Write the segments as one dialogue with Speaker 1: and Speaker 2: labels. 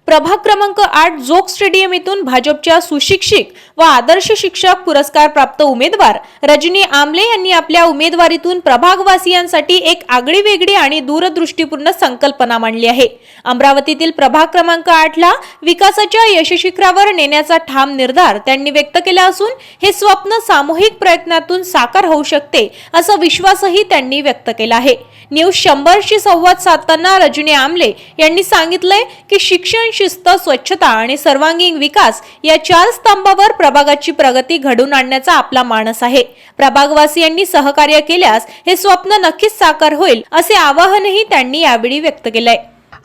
Speaker 1: प्रभाग क्रमांक 8 जोग स्टेडियम येथून भाजपच्या सुशिक्षित व आदर्श शिक्षक पुरस्कार प्राप्त उमेदवार रजनी आमले यांनी आपल्या उमेदवारीतून प्रभागवासियांसाठी एक आगळीवेगळी आणि दूरदृष्टीपूर्ण संकल्पना मांडली आहे। अमरावतीतील प्रभाग क्रमांक 8 ला विकासाच्या यशशिखरावर नेण्याचा ठाम निर्धार त्यांनी व्यक्त केला असून हे स्वप्न सामूहिक प्रयत्नातून साकार होऊ शकते असा विश्वासही त्यांनी व्यक्त केला आहे। न्यूज 100 शी संवाद साधताना रजनी आमले यांनी सांगितले की शिक्षण, शिस्त, स्वच्छता आणि सर्वांगीण विकास या 4 स्तंभावर प्रभागाची प्रगती घडवून आणण्याचा आपला मानस आहे। प्रभागवासियांनी सहकार्य केल्यास हे स्वप्न नक्कीच साकार होईल असे आवाहनही त्यांनी यावेळी व्यक्त केले।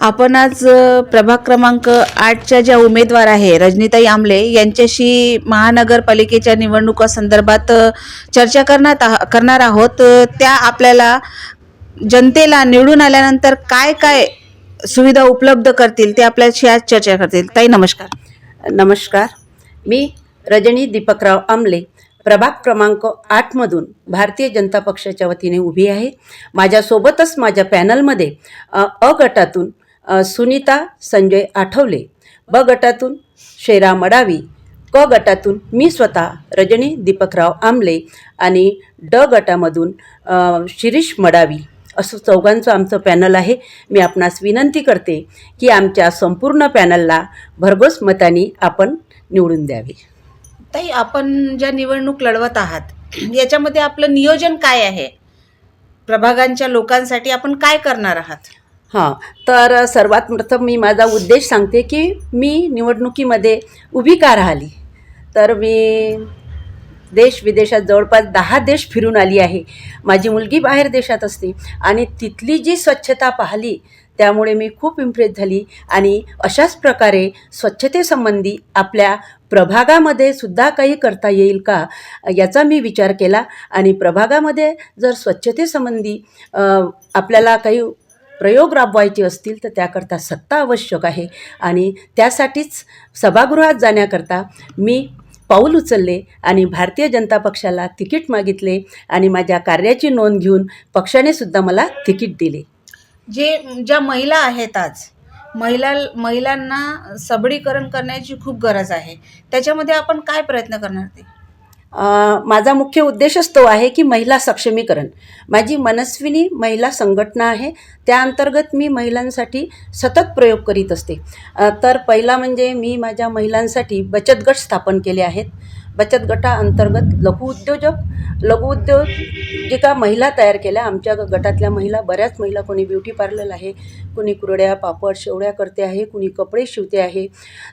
Speaker 2: आपण आज प्रभाग क्रमांक 8च्या ज्या उमेदवार आहे रजनीताई आमले यांच्याशी महानगरपालिकेच्या निवडणुकांसंदर्भात चर्चा करणार आहोत। त्या आपल्याला जनतेला निवडून आल्यानंतर काय काय सुविधा उपलब्ध करतील ते आपल्याशी आज चर्चा करतील। ताई नमस्कार।
Speaker 3: नमस्कार, मी रजनी दीपकराव आमले प्रभाग क्रमांक 8 मधून भारतीय जनता पक्षाच्या वतीने उभी आहे। माझ्यासोबतच माझ्या पॅनलमध्ये अ गटातून सुनीता संजय आठवले, ब गटातून शेरा मडावी, क गटातून मी स्वतः रजनी दीपकराव आमले आणि ड गटामधून शिरीष मडावी असं चौघांचं आमचं पॅनल आहे। मी आपणास विनंती करते की आमच्या संपूर्ण पॅनलला भरघोस मतांनी आपण निवडून द्यावे।
Speaker 2: ताई, आपण ज्या निवडणूक लढवत आहात याच्यामध्ये आपलं नियोजन काय आहे? प्रभागांच्या लोकांसाठी आपण काय करणार आहात?
Speaker 3: हां, तर सर्वात प्रथम मी माझा उद्देश सांगते की मी निवडणुकीमध्ये उभी का राहिली। तर मी देश विदेशात जवळपास 10 देश फिरून आली आहे। माझी मुलगी बाहेर देशात असते आणि तिथली जी स्वच्छता पाहिली त्यामुळे मी खूप इम्प्रेस झाली आणि अशाच प्रकारे स्वच्छतेसंबंधी आपल्या प्रभागामध्ये सुद्धा काही करता येईल का याचा मी विचार केला आणि प्रभागामध्ये जर स्वच्छतेसंबंधी आपल्याला काही प्रयोग राबवायचे असतील तर त्याकरता सत्ता आवश्यक आहे आणि त्यासाठीच सभागृहात जाण्याकरता मी पाऊल उचलले आणि भारतीय जनता पक्षाला तिकीट मागितले आणि माझ्या कार्याची नोंद घेऊन पक्षाने सुद्धा मला तिकीट दिले।
Speaker 2: ज्या महिला आहेत आज महिलांना सबलीकरण करण्याची खूप गरज आहे, त्याच्यामध्ये आपण काय प्रयत्न करणार ते?
Speaker 3: माझा मुख्य उद्देशच तो आहे की महिला सक्षमीकरण। माझी मनस्विनी महिला संघटना आहे, त्या अंतर्गत मी महिलांसाठी सतत प्रयोग करीत असते। तर पहिला म्हणजे मी माझ्या महिलांसाठी बचत गट स्थापन केले आहेत। बचत गटाअंतर्गत लघु उद्योजिका महिला तयार केल्या। आमच्या गटातल्या महिला बऱ्याच महिला, कोणी ब्युटी पार्लर आहे, कोणी कुरड्या पापड शेवड्या करते आहे, कोणी कपडे शिवते आहे।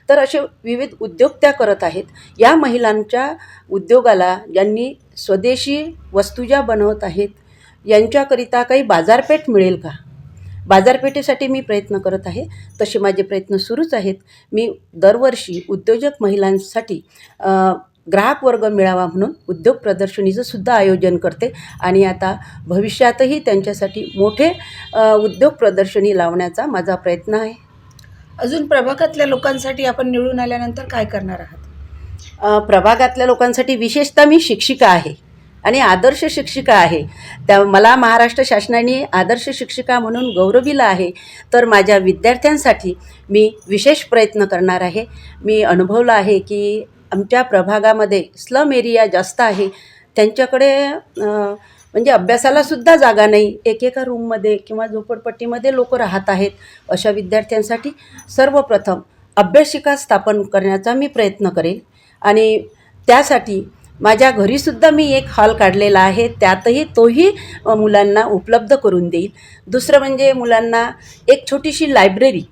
Speaker 3: तर असे विविध उद्योग त्या करत आहेत। या महिलांच्या उद्योगाला ज्यांनी स्वदेशी वस्तू ज्या बनवत आहेत यांच्याकरिता काही बाजारपेठ मिळेल का, बाजारपेठेसाठी मी प्रयत्न करत आहे। तसे माझे प्रयत्न सुरूच आहेत। मी दरवर्षी उद्योजक महिलांसाठी ग्राहक वर्ग मिळावा म्हणून उद्योग प्रदर्शनीचं सुद्धा आयोजन करते आणि आता भविष्यातही त्यांच्यासाठी मोठे उद्योग प्रदर्शनी लावण्याचा माझा प्रयत्न आहे।
Speaker 2: अजून प्रभागातल्या लोकांसाठी आपण निवडून आल्यानंतर काय करणार आहात?
Speaker 3: प्रभागातल्या लोकांसाठी विशेषतः मी शिक्षिका आहे आणि आदर्श शिक्षिका आहे। त्या मला महाराष्ट्र शासनाने आदर्श शिक्षिका म्हणून गौरविलं आहे। तर माझ्या विद्यार्थ्यांसाठी मी विशेष प्रयत्न करणार आहे। मी अनुभवलं आहे की आमच्या प्रभागामध्ये स्लम एरिया जास्त आहे, त्यांच्याकडे म्हणजे अभ्यासालासुद्धा जागा नाही, एकेका रूममध्ये किंवा झोपडपट्टीमध्ये लोक राहत आहेत। अशा विद्यार्थ्यांसाठी सर्वप्रथम अभ्यासिका स्थापन करण्याचा मी प्रयत्न करेल आणि त्यासाठी माझ्या घरीसुद्धा मी एक हॉल काढलेला आहे, त्यातही तोही मुलांना उपलब्ध करून देईल। दुसरं म्हणजे मुलांना एक छोटीशी लायब्ररी,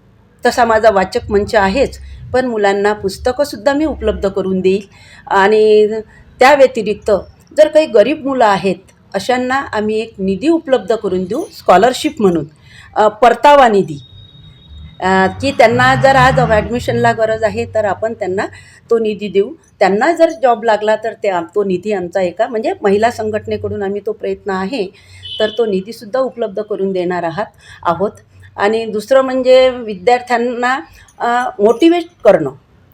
Speaker 3: तसा माझा वाचक मंच आहेच, पण मुलांना पुस्तकंसुद्धा मी उपलब्ध करून देईल। आणि त्या व्यतिरिक्त जर काही गरीब मुलं आहेत अशांना आम्ही एक निधी उपलब्ध करून देऊ, स्कॉलरशिप म्हणून परतावा निधी, की त्यांना जर आज ॲडमिशनला गरज आहे तर आपण त्यांना तो निधी देऊ। त्यांना जर जॉब लागला तर तो निधी आमचा एका म्हणजे महिला संघटनेकडून आम्ही तो प्रयत्न आहे, तर तो निधीसुद्धा उपलब्ध करून देणार आहोत। आणि दुसरं म्हणजे विद्यार्थ्यांना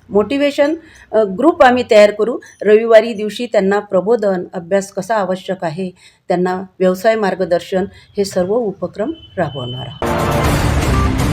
Speaker 3: मोटिवेशन ग्रुप आम्ही तयार करू। रविवारी दिवशी त्यांना प्रबोधन, अभ्यास कसा आवश्यक आहे, त्यांना व्यवसाय मार्गदर्शन, हे सर्व उपक्रम राबवणार आहोत।